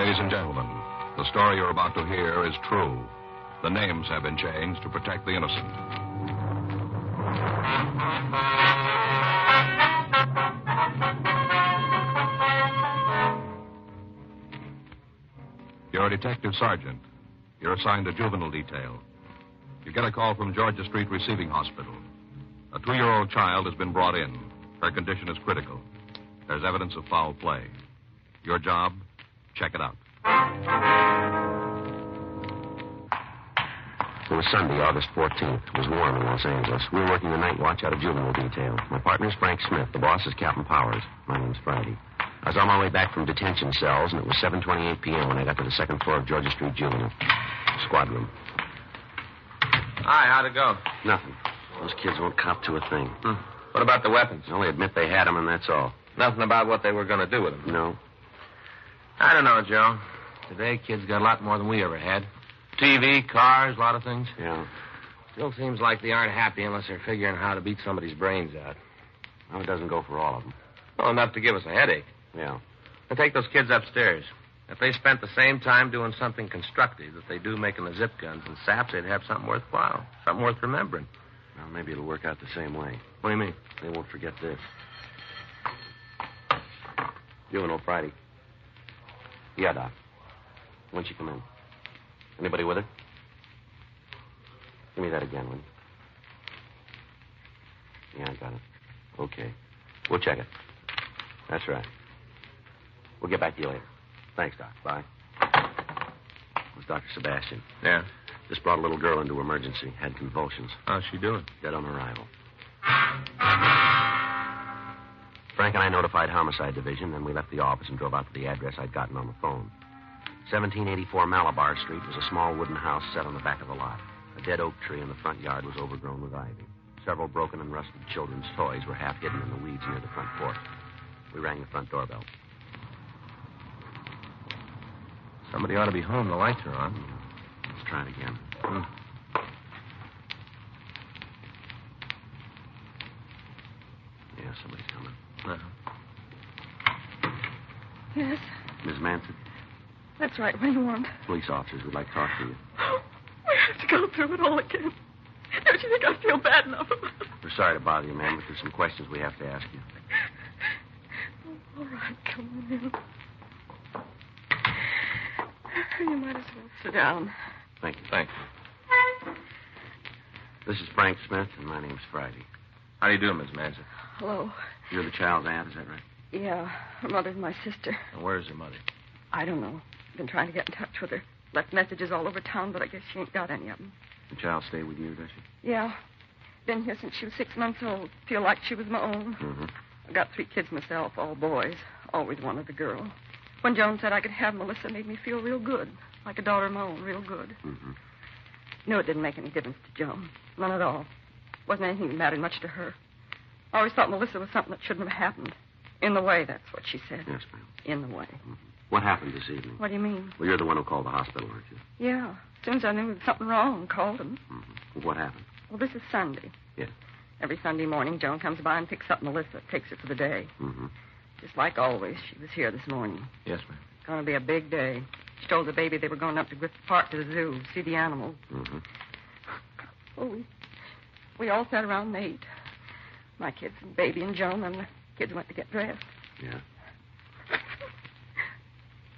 Ladies and gentlemen, the story you're about to hear is true. The names have been changed to protect the innocent. You're a detective sergeant. You're assigned to juvenile detail. You get a call from Georgia Street Receiving Hospital. A 2-year-old child has been brought in. Her condition is critical. There's evidence of foul play. Your job? Check it out. It was Sunday, August 14th. It was warm in Los Angeles. We were working the night watch out of juvenile detail. My partner's Frank Smith. The boss is Captain Powers. My name's Friday. I was on my way back from detention cells, and it was 7:28 p.m. when I got to the second floor of Georgia Street Juvenile. Squad room. Hi, how'd it go? Nothing. Those kids won't cop to a thing. What about the weapons? Well, they admit they had them, and that's all. Nothing about what they were going to do with them? No. I don't know, Joe. Today, kids got a lot more than we ever had. TV, cars, a lot of things. Yeah. Still seems like they aren't happy unless they're figuring how to beat somebody's brains out. Well, it doesn't go for all of them. Well, enough to give us a headache. Yeah. Now, take those kids upstairs. If they spent the same time doing something constructive that they do making the zip guns and saps, they'd have something worthwhile, something worth remembering. Well, maybe it'll work out the same way. What do you mean? They won't forget this. Juvenile Friday. Yeah, Doc. When'd she come in? Anybody with her? Give me that again, will you? Yeah, I got it. Okay. We'll check it. That's right. We'll get back to you later. Thanks, Doc. Bye. It was Dr. Sebastian. Yeah? Just brought a little girl into emergency. Had convulsions. How's she doing? Dead on arrival. Frank and I notified Homicide Division, then we left the office and drove out to the address I'd gotten on the phone. 1784 Malabar Street was a small wooden house set on the back of the lot. A dead oak tree in the front yard was overgrown with ivy. Several broken and rusted children's toys were half hidden in the weeds near the front porch. We rang the front doorbell. Somebody ought to be home. The lights are on. Let's try it again. Yeah, somebody's coming. Yes? Ms. Manson? That's right. What do you want? Police officers would like to talk to you. We have to go through it all again. Don't you think I feel bad enough about it? We're sorry to bother you, ma'am, but there's some questions we have to ask you. All right, come on in. You might as well sit down. Thank you. Thanks. This is Frank Smith, and my name's Friday. How do you do, Miss Manson? Hello. You're the child's aunt, is that right? Yeah, her mother's my sister. And where's her mother? I don't know. Been trying to get in touch with her. Left messages all over town, but I guess she ain't got any of them. The child stay with you, does she? Yeah. Been here since she was 6 months old. Feel like she was my own. Mm-hmm. I got 3 kids myself, all boys. Always wanted a girl. When Joan said I could have Melissa, it made me feel real good. Like a daughter of my own, real good. Mm-hmm. Knew it didn't make any difference to Joan. None at all. Wasn't anything that mattered much to her. I always thought Melissa was something that shouldn't have happened. In the way, that's what she said. Yes, ma'am. In the way. Mm-hmm. What happened this evening? What do you mean? Well, you're the one who called the hospital, aren't you? Yeah. As soon as I knew there was something wrong, called him. Mm-hmm. What happened? Well, this is Sunday. Yes. Every Sunday morning, Joan comes by and picks up Melissa, takes her for the day. Mm-hmm. Just like always, she was here this morning. Yes, ma'am. Going to be a big day. She told the baby they were going up to Griffith Park to the zoo, see the animals. Mm-hmm. Oh, we all sat around and ate. My kids and baby and Joan, and the kids went to get dressed. Yeah.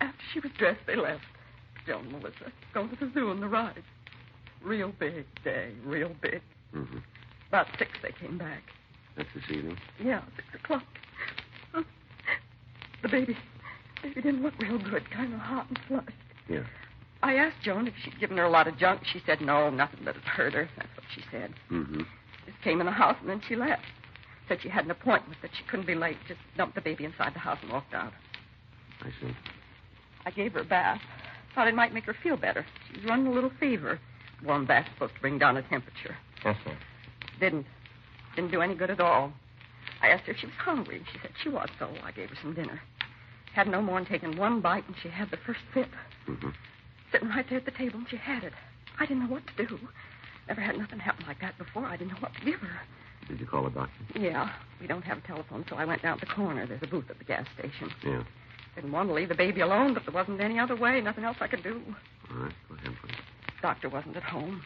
After she was dressed, they left. Joan and Melissa going to the zoo and the ride. Real big day, real big. Mm-hmm. About 6 they came back. That's this evening? Yeah, 6 o'clock. The baby didn't look real good, kind of hot and flushed. Yeah. I asked Joan if she'd given her a lot of junk. She said no, nothing that had hurt her. That's what she said. Mm-hmm. Just came in the house and then she left. Said she had an appointment, that she couldn't be late. Just dumped the baby inside the house and walked out. I see. I gave her a bath. Thought it might make her feel better. She was running a little fever. Warm bath's supposed to bring down her temperature. Yes, sir. Didn't do any good at all. I asked her if she was hungry. She said she was, so I gave her some dinner. Had no more than taken one bite, and she had the first sip. Mm-hmm. Sitting right there at the table, and she had it. I didn't know what to do. Never had nothing happen like that before. I didn't know what to give her. Did you call a doctor? Yeah. We don't have a telephone, so I went down to the corner. There's a booth at the gas station. Yeah. Didn't want to leave the baby alone, but there wasn't any other way. Nothing else I could do. All right, go ahead, please. Doctor wasn't at home.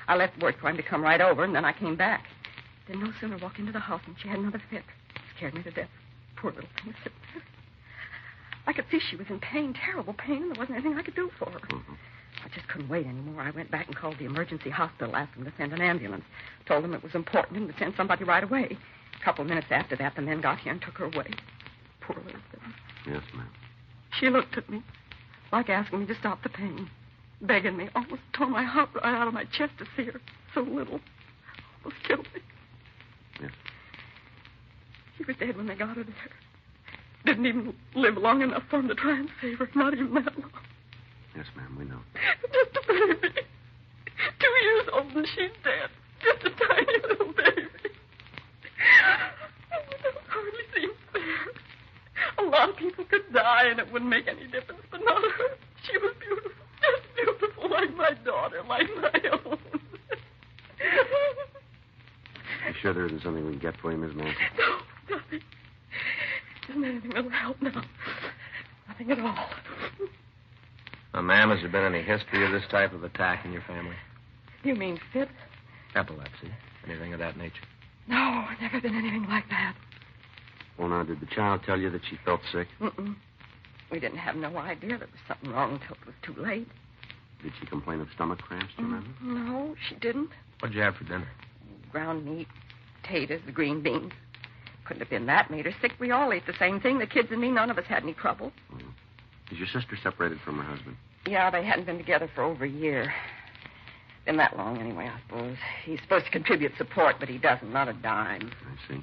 I left word for him to come right over, and then I came back. Didn't no sooner walk into the house than she had another fit. Scared me to death. Poor little thing was sitting there. I could see she was in pain, terrible pain, and there wasn't anything I could do for her. Mm-hmm. I just couldn't wait anymore. I went back and called the emergency hospital, asked them to send an ambulance. Told them it was important and to send somebody right away. A couple of minutes after that, the men got here and took her away. Poor little thing. Yes, ma'am. She looked at me like asking me to stop the pain, begging me. Almost tore my heart right out of my chest to see her. So little. Almost killed me. Yes. She was dead when they got her there. Didn't even live long enough for them to try and save her. Not even that long. Yes, ma'am, we know. Just a baby. 2 years old and she's dead. Just a tiny little baby. It hardly seems fair. A lot of people could die and it wouldn't make any difference, but not her. She was beautiful. Just beautiful, like my daughter, like my own. You sure there isn't something we can get for you, Miss Nancy? No, nothing. Isn't anything that'll help now. Nothing at all. Ma'am, has there been any history of this type of attack in your family? You mean fit? Epilepsy? Anything of that nature? No, never been anything like that. Well, now, did the child tell you that she felt sick? Mm-mm. We didn't have no idea there was something wrong until it was too late. Did she complain of stomach cramps, do you remember? No, she didn't. What'd you have for dinner? Ground meat, potatoes, the green beans. Couldn't have been that made her sick. We all ate the same thing. The kids and me, none of us had any trouble. Mm-hmm. Is your sister separated from her husband? Yeah, they hadn't been together for over a year. Been that long anyway, I suppose. He's supposed to contribute support, but he doesn't, not a dime. I see.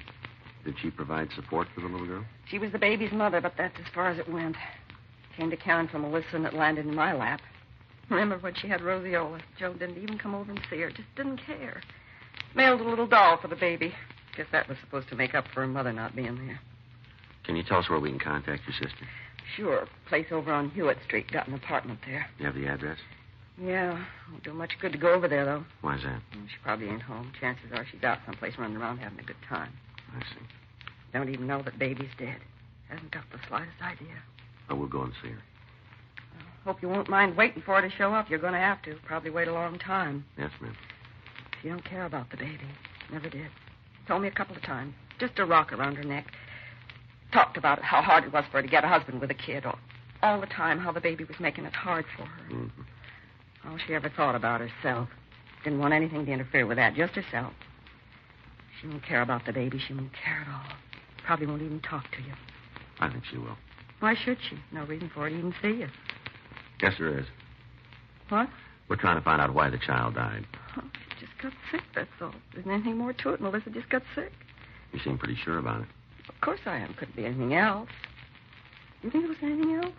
Did she provide support for the little girl? She was the baby's mother, but that's as far as it went. Came to town from Melissa and it landed in my lap. Remember when she had roseola? Joe didn't even come over and see her, just didn't care. Mailed a little doll for the baby. Guess that was supposed to make up for her mother not being there. Can you tell us where we can contact your sister? Sure. Place over on Hewitt Street. Got an apartment there. You have the address? Yeah. Won't do much good to go over there, though. Why's that? She probably ain't home. Chances are she's out someplace running around having a good time. I see. Don't even know that baby's dead. Hasn't got the slightest idea. Oh, we'll go and see her. Hope you won't mind waiting for her to show up. You're going to have to. Probably wait a long time. Yes, ma'am. She don't care about the baby. Never did. Told me a couple of times. Just a rock around her neck. Talked about it, how hard it was for her to get a husband with a kid. All the time, how the baby was making it hard for her. Mm-hmm. All she ever thought about herself. Didn't want anything to interfere with that, just herself. She won't care about the baby. She won't care at all. Probably won't even talk to you. I think she will. Why should she? No reason for her to even see you. Yes, there is. What? We're trying to find out why the child died. Oh, she just got sick, that's all. There isn't anything more to it. Melissa just got sick. You seem pretty sure about it. Of course I am. Couldn't be anything else. You think there was anything else?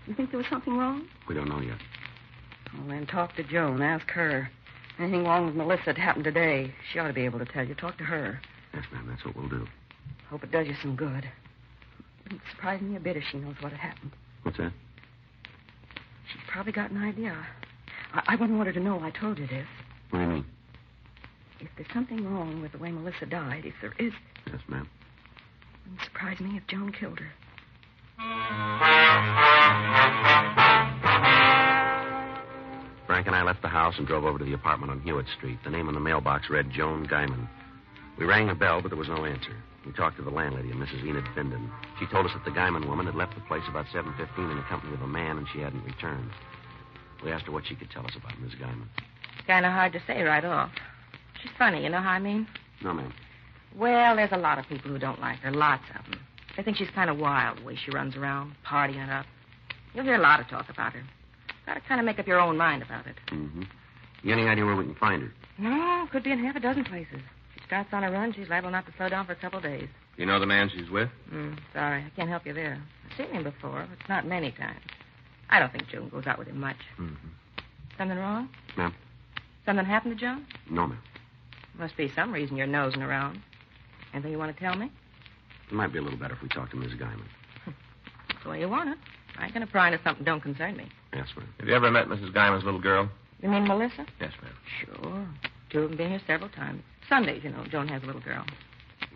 You think there was something wrong? We don't know yet. Well, then talk to Joan. Ask her. Anything wrong with Melissa that happened today? She ought to be able to tell you. Talk to her. Yes, ma'am. That's what we'll do. Hope it does you some good. Wouldn't surprise me a bit if she knows what had happened. What's that? She's probably got an idea. I wouldn't want her to know I told you this. What do you mean? If there's something wrong with the way Melissa died, if there is, Yes, ma'am. it wouldn't surprise me if Joan killed her. Frank and I left the house and drove over to the apartment on Hewitt Street. The name on the mailbox read Joan Guyman. We rang the bell, but there was no answer. We talked to the landlady, a Mrs. Enid Findon. She told us that the Guyman woman had left the place about 7:15 in the company of a man, and she hadn't returned. We asked her what she could tell us about Miss Guyman. Kind of hard to say right off. She's funny, you know how I mean? No, ma'am. Well, there's a lot of people who don't like her, lots of them. They think she's kind of wild, the way she runs around, partying it up. You'll hear a lot of talk about her. Got to kind of make up your own mind about it. Mm-hmm. You any idea where we can find her? No, could be in half a dozen places. If she starts on a run, she's liable not to slow down for a couple of days. You know the man she's with? Sorry, I can't help you there. I've seen him before, but not many times. I don't think Joan goes out with him much. Mm-hmm. Something wrong? Ma'am? Something happened to Joan? No, ma'am. Must be some reason you're nosing around. Anything you want to tell me? It might be a little better if we talk to Miss Guyman. That's the way you want it. I ain't going to pry into something don't concern me. Yes, ma'am. Have you ever met Mrs. Guyman's little girl? You mean Melissa? Yes, ma'am. Sure. Two of them been here several times. Sundays, you know, Joan has a little girl.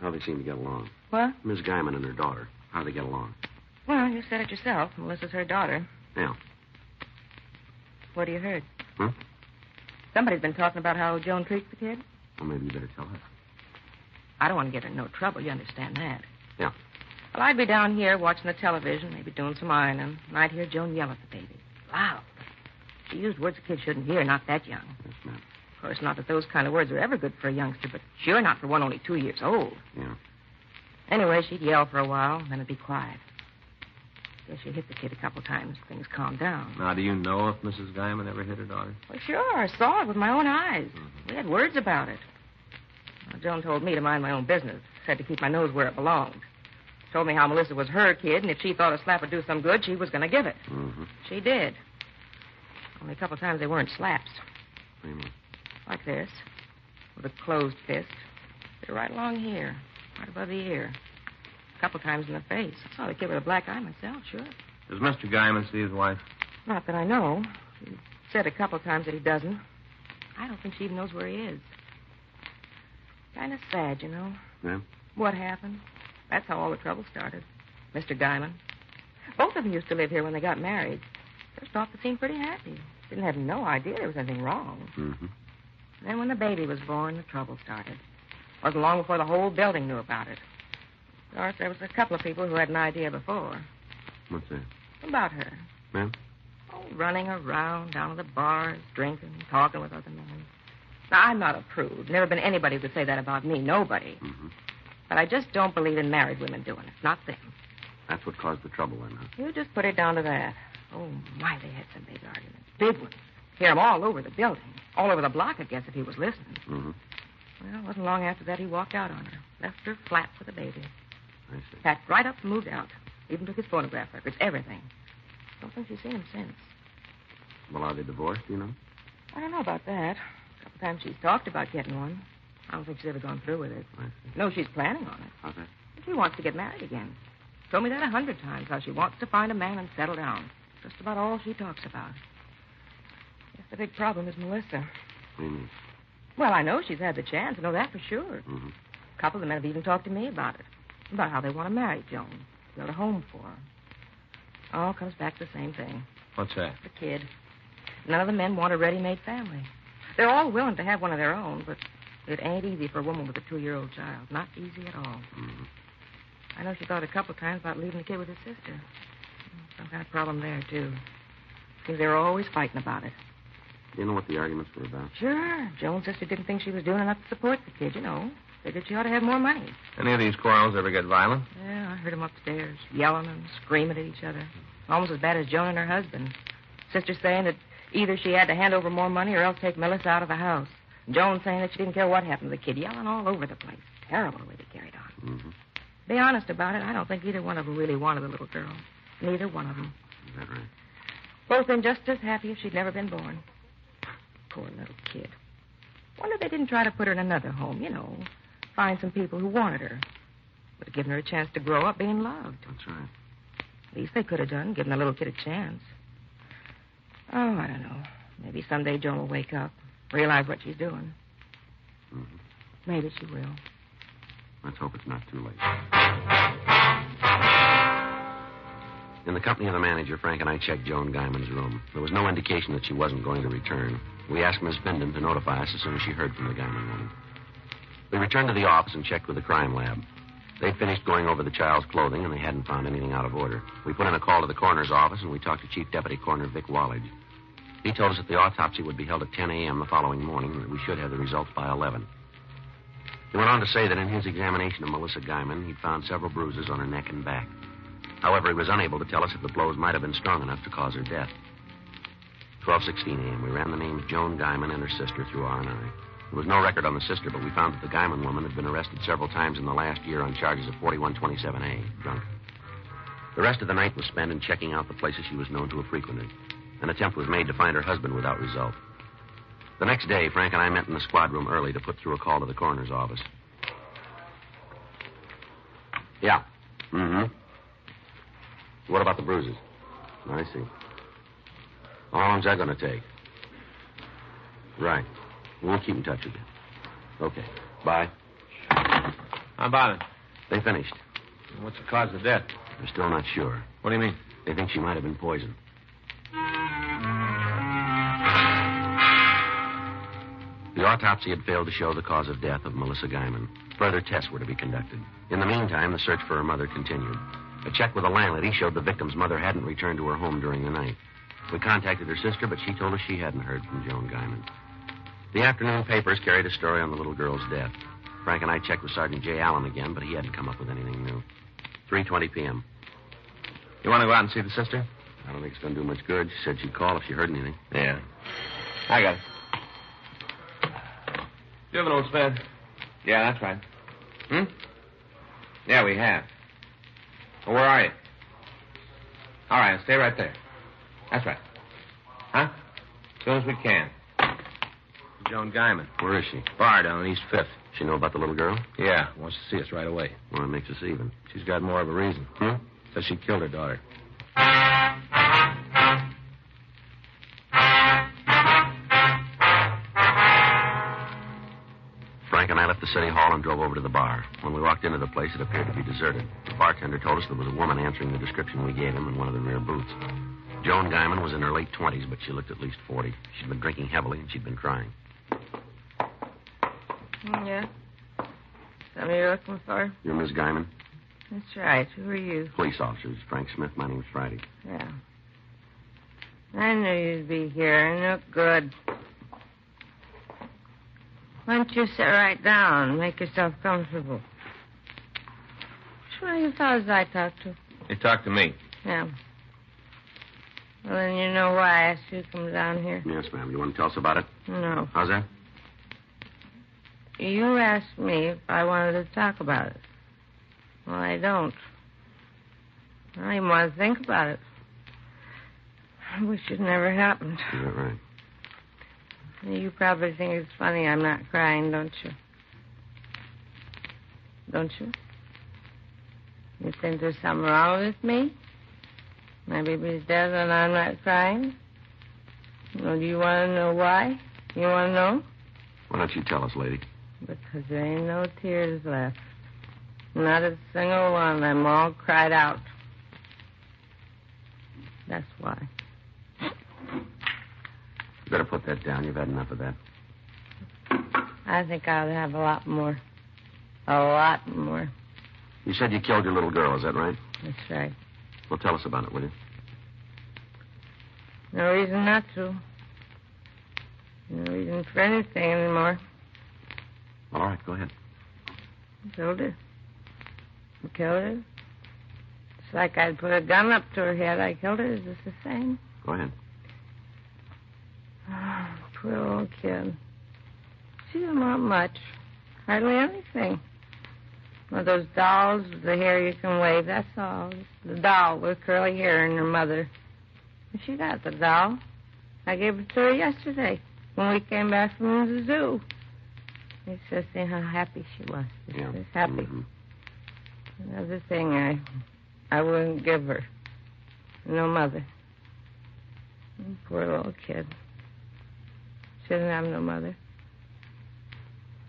How they seem to get along. What? Miss Guyman and her daughter. How they get along. Well, you said it yourself. Melissa's her daughter. Yeah. What have you heard? Hmm? Somebody's been talking about how Joan treats the kid. Well, maybe you better tell her. I don't want to get her in no trouble. You understand that? Yeah. Well, I'd be down here watching the television, maybe doing some ironing, and I'd hear Joan yell at the baby. Loud. She used words a kid shouldn't hear, not that young. Yes, ma'am. Of course, not that those kind of words are ever good for a youngster, but sure not for one only 2 years old. Yeah. Anyway, she'd yell for a while, then it'd be quiet. Guess she hit the kid a couple times. Things calmed down. Now, do you know if Mrs. Guyman ever hit her daughter? Well, sure. I saw it with my own eyes. We had words about it. Well, Joan told me to mind my own business. Said to keep my nose where it belonged. Told me how Melissa was her kid, and if she thought a slap would do some good, she was going to give it. Mm-hmm. She did. Only a couple times they weren't slaps. What do you mean? Like this. With a closed fist. They're right along here. Right above the ear. A couple times in the face. I saw the kid with a black eye myself, sure. Does Mr. Guyman see his wife? Not that I know. He said a couple times that he doesn't. I don't think she even knows where he is. Kind of sad, you know. Yeah? What happened? That's how all the trouble started. Mr. Guyman. Both of them used to live here when they got married. First off, they seemed pretty happy. Didn't have no idea there was anything wrong. Mm-hmm. Then when the baby was born, the trouble started. Wasn't long before the whole building knew about it. Of course, there was a couple of people who had an idea before. What's that? About her. Ma'am? Oh, running around, down to the bars, drinking, talking with other men. Now, I'm not a prude. Never been anybody who could say that about me. Nobody. Mm-hmm. But I just don't believe in married women doing it. Not them. That's what caused the trouble then, huh? You just put it down to that. Oh, my, they had some big arguments. Big ones. Hear them all over the building. All over the block, I guess, if he was listening. Mm-hmm. Well, it wasn't long after that he walked out on her. Left her flat with the baby. I see. Packed right up and moved out. Even took his phonograph records, everything. Don't think she's seen him since. Well, are they divorced, do you know? I don't know about that. A couple times she's talked about getting one. I don't think she's ever gone through with it. I see. No, she's planning on it. How's that? She wants to get married again. Told me that 100 times, how she wants to find a man and settle down. Just about all she talks about. Guess the big problem is Melissa. What do you mean? Well, I know she's had the chance. I know that for sure. Mm-hmm. A couple of the men have even talked to me about it. About how they want to marry Joan. Build a home for her. All comes back to the same thing. What's that? The kid. None of the men want a ready-made family. They're all willing to have one of their own, but it ain't easy for a woman with a 2-year-old child. Not easy at all. Mm-hmm. I know she thought a couple of times about leaving the kid with his sister. Some kind of problem there, too. Seems they were always fighting about it. Do you know what the arguments were about? Sure. Joan's sister didn't think she was doing enough to support the kid, you know. Figured she ought to have more money. Any of these quarrels ever get violent? Yeah, I heard them upstairs, yelling and screaming at each other. Almost as bad as Joan and her husband. Sister saying that either she had to hand over more money or else take Melissa out of the house. Joan saying that she didn't care what happened to the kid, yelling all over the place. Terrible the way they carried on. Mm-hmm. Be honest about it, I don't think either one of them really wanted the little girl. Neither one of them. Is that right? Both been just as happy if she'd never been born. Poor little kid. Wonder they didn't try to put her in another home, you know. Find some people who wanted her. Would have given her a chance to grow up being loved. That's right. Least they could have done, given the little kid a chance. Oh, I don't know. Maybe someday Joan will wake up, realize what she's doing. Mm-hmm. Maybe she will. Let's hope it's not too late. In the company of the manager, Frank and I checked Joan Guyman's room. There was no indication that she wasn't going to return. We asked Miss Bindon to notify us as soon as she heard from the Guyman woman. We returned to the office and checked with the crime lab. They'd finished going over the child's clothing, and they hadn't found anything out of order. We put in a call to the coroner's office, and we talked to Chief Deputy Coroner Vic Wallage. He told us that the autopsy would be held at 10 a.m. the following morning, and that we should have the results by 11. He went on to say that in his examination of Melissa Guyman, he'd found several bruises on her neck and back. However, he was unable to tell us if the blows might have been strong enough to cause her death. 12:16 a.m., we ran the names Joan Guyman and her sister through R&I. There was no record on the sister, but we found that the Guyman woman had been arrested several times in the last year on charges of 4127A, drunk. The rest of the night was spent in checking out the places she was known to have frequented. An attempt was made to find her husband without result. The next day, Frank and I met in the squad room early to put through a call to the coroner's office. Yeah. Mm-hmm. What about the bruises? I see. How long's that going to take? Right. We'll keep in touch with you. Okay. Bye. How about it? They finished. What's the cause of death? They're still not sure. What do you mean? They think she might have been poisoned. The autopsy had failed to show the cause of death of Melissa Guyman. Further tests were to be conducted. In the meantime, the search for her mother continued. A check with the landlady showed the victim's mother hadn't returned to her home during the night. We contacted her sister, but she told us she hadn't heard from Joan Guyman. The afternoon papers carried a story on the little girl's death. Frank and I checked with Sergeant J. Allen again, but he hadn't come up with anything new. 3:20 p.m. You want to go out and see the sister? I don't think it's going to do much good. She said she'd call if she heard anything. Yeah. I got it. Do you have an old spade? Yeah, that's right. Yeah, we have. Well, where are you? All right, stay right there. That's right. Huh? As soon as we can. Joan Guyman. Where is she? Bar down on East 5th. She know about the little girl? Yeah, wants to see us right away. Well, that makes us even. She's got more of a reason. Says she killed her daughter. Frank and I left the city hall and drove over to the bar. When we walked into the place, it appeared to be deserted. The bartender told us there was a woman answering the description we gave him in one of the rear booths. Joan Guyman was in her late 20s, but she looked at least 40. She'd been drinking heavily, and she'd been crying. Yeah? Somebody you're looking for? You're Miss Guyman? That's right. Who are you? Police officers. Frank Smith. My name's Friday. Yeah. I knew you'd be here. No good. Why don't you sit right down and make yourself comfortable? Which one of you fellas I talked to? He talked to me. Yeah. Well, then you know why I asked you to come down here. Yes, ma'am. You want to tell us about it? No. How's that? You asked me if I wanted to talk about it. Well, I don't. I don't even want to think about it. I wish it never happened. Is that right? You probably think it's funny I'm not crying, don't you? Don't you? You think there's something wrong with me? My baby's dead and I'm not crying? Well, do you want to know why? You want to know? Why don't you tell us, lady? Because there ain't no tears left. Not a single one. I'm all cried out. That's why. You better put that down. You've had enough of that. I think I'll have a lot more. A lot more. You said you killed your little girl, is that right? That's right. Well, tell us about it, will you? No reason not to. No reason for anything anymore. All right, go ahead. I killed her. I killed her. It's like I'd put a gun up to her head. I killed her. Is this the same? Go ahead. Oh, poor old kid. She didn't want much. Hardly anything. One of those dolls with the hair you can wave, that's all. The doll with curly hair and her mother. And she got the doll. I gave it to her yesterday when we came back from the zoo. It's just seeing how happy she was. She was happy. Mm-hmm. Another thing I wouldn't give her. No mother. Poor little kid. She didn't have no mother.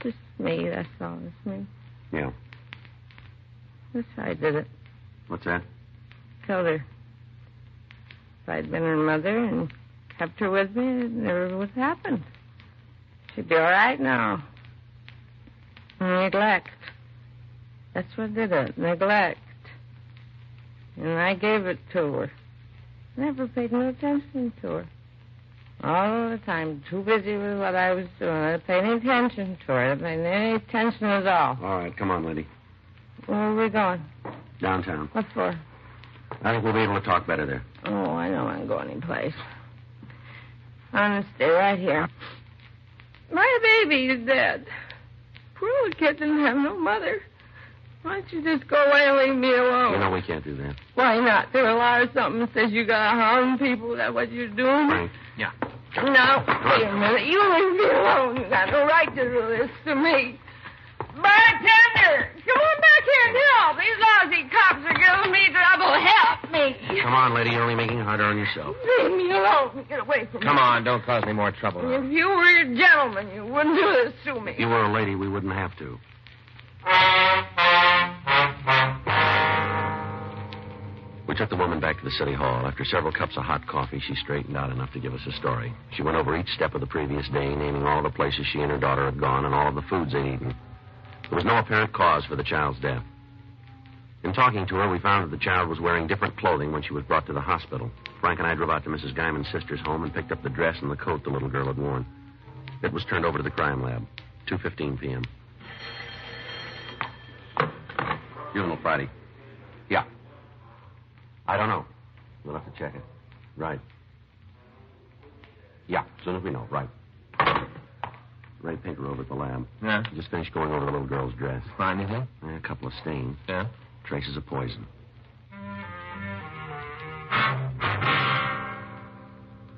Just me, that's all. It's me. Yeah. That's how I did it. What's that? Killed her. If I'd been her mother and kept her with me, it never would have happened. She'd be all right now. Neglect. That's what did it. Neglect. And I gave it to her. Never paid no attention to her. All the time, too busy with what I was doing. I didn't pay any attention to her. I didn't pay any attention at all. All right, come on, lady. Where are we going? Downtown. What for? I think we'll be able to talk better there. Oh, I don't want to go anyplace. I'm going to stay right here. My baby is dead. Poor little kid didn't have no mother. Why don't you just go away and leave me alone? You know we can't do that. Why not? There a law or something that says you gotta harm people. Is that what you're doing? Frank. Yeah. No, wait a minute. You leave me alone. You got no right to do this to me. Bartender! Come on back here and help. These lousy cops are giving me trouble. Help me. Come on, lady. You're only making it harder on yourself. Leave me alone. Get away from me. Come on, don't cause any more trouble now. If you were a gentleman, you wouldn't do this to me. If you were a lady, we wouldn't have to. We took the woman back to the city hall. After several cups of hot coffee, she straightened out enough to give us a story. She went over each step of the previous day, naming all the places she and her daughter had gone and all of the foods they'd eaten. There was no apparent cause for the child's death. In talking to her, we found that the child was wearing different clothing when she was brought to the hospital. Frank and I drove out to Mrs. Guyman's sister's home and picked up the dress and the coat the little girl had worn. It was turned over to the crime lab, 2:15 p.m. Funeral Friday. Yeah. I don't know. We'll have to check it. Right. Yeah, as soon as we know. Right. Ray Pinker over at the lab. Yeah? Just finished going over the little girl's dress. Find anything? A couple of stains. Yeah? Traces of poison.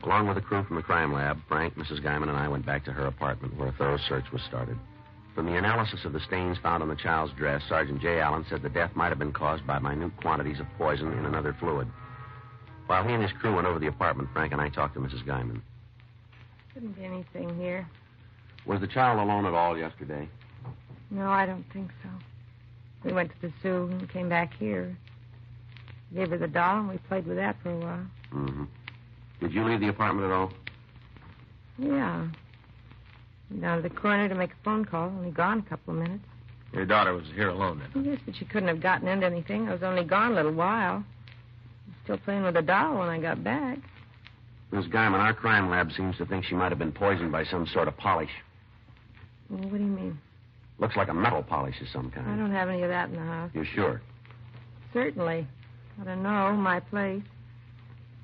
Along with the crew from the crime lab, Frank, Mrs. Guyman, and I went back to her apartment where a thorough search was started. From the analysis of the stains found on the child's dress, Sergeant J. Allen said the death might have been caused by minute quantities of poison in another fluid. While he and his crew went over the apartment, Frank and I talked to Mrs. Guyman. Couldn't be anything here. Was the child alone at all yesterday? No, I don't think so. We went to the zoo and came back here. Gave her the doll, and we played with that for a while. Mm-hmm. Did you leave the apartment at all? Yeah. Went down to the corner to make a phone call. Only gone a couple of minutes. Your daughter was here alone then? Yes, but she couldn't have gotten into anything. I was only gone a little while. I was still playing with the doll when I got back. Miss Guyman, our crime lab seems to think she might have been poisoned by some sort of polish. Well, what do you mean? Looks like a metal polish of some kind. I don't have any of that in the house. You sure? Certainly. I don't know. My place.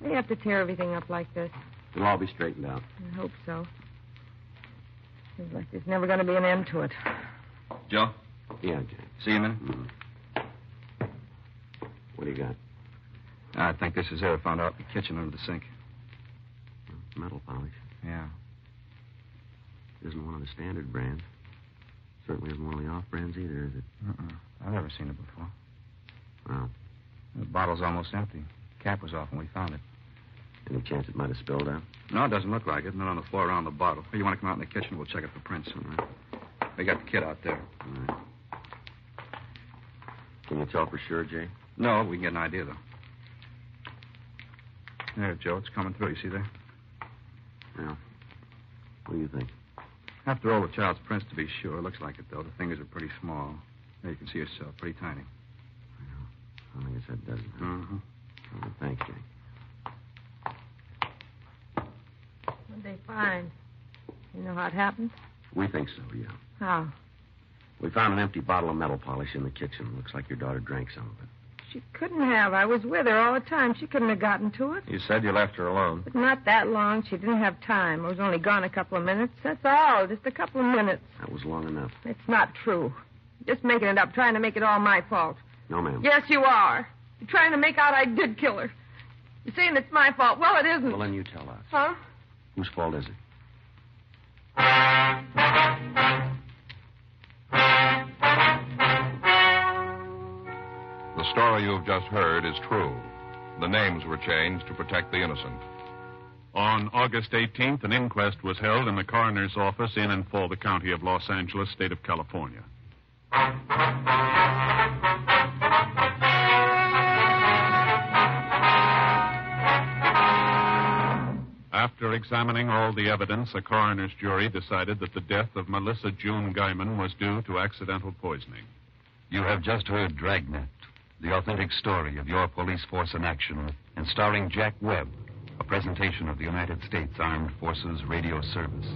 They have to tear everything up like this. It'll all be straightened out. I hope so. Seems like there's never going to be an end to it. Joe? Yeah, Jack. See you a minute? What do you got? I think this is it. I found out in the kitchen under the sink. Metal polish. Yeah. Isn't one of the standard brands. Certainly isn't one of the off brands either, is it? I've never seen it before. Well, The bottle's almost empty. Cap was off when we found it. any chance it might have spilled out? No, it doesn't look like it. Not on the floor around the bottle. Hey, you want to come out in the kitchen? We'll check it for prints. All right. We got the kid out there. All right. Can you tell for sure, Jay? No, we can get an idea, though. There, Joe, it's coming through. You see there? Yeah. What do you think? Have to roll the child's prints to be sure. Looks like it, though. The fingers are pretty small. There, you can see yourself. Pretty tiny. I guess that does it. Mm-hmm. All right, thanks, Jay. What'd they find? You know how it happened? We think so, yeah. How? We found an empty bottle of metal polish in the kitchen. Looks like your daughter drank some of it. She couldn't have. I was with her all the time. She couldn't have gotten to it. You said you left her alone. But not that long. She didn't have time. I was only gone a couple of minutes. That's all. Just a couple of minutes. That was long enough. It's not true. Just making it up, trying to make it all my fault. No, ma'am. Yes, you are. You're trying to make out I did kill her. You're saying it's my fault. Well, it isn't. Well, then you tell us. Huh? Whose fault is it? The story you've just heard is true. The names were changed to protect the innocent. On August 18th, an inquest was held in the coroner's office in and for the county of Los Angeles, state of California. After examining all the evidence, a coroner's jury decided that the death of Melissa June Guyman was due to accidental poisoning. You have just heard Dragnet, the authentic story of your police force in action, and starring Jack Webb, a presentation of the United States Armed Forces Radio Service.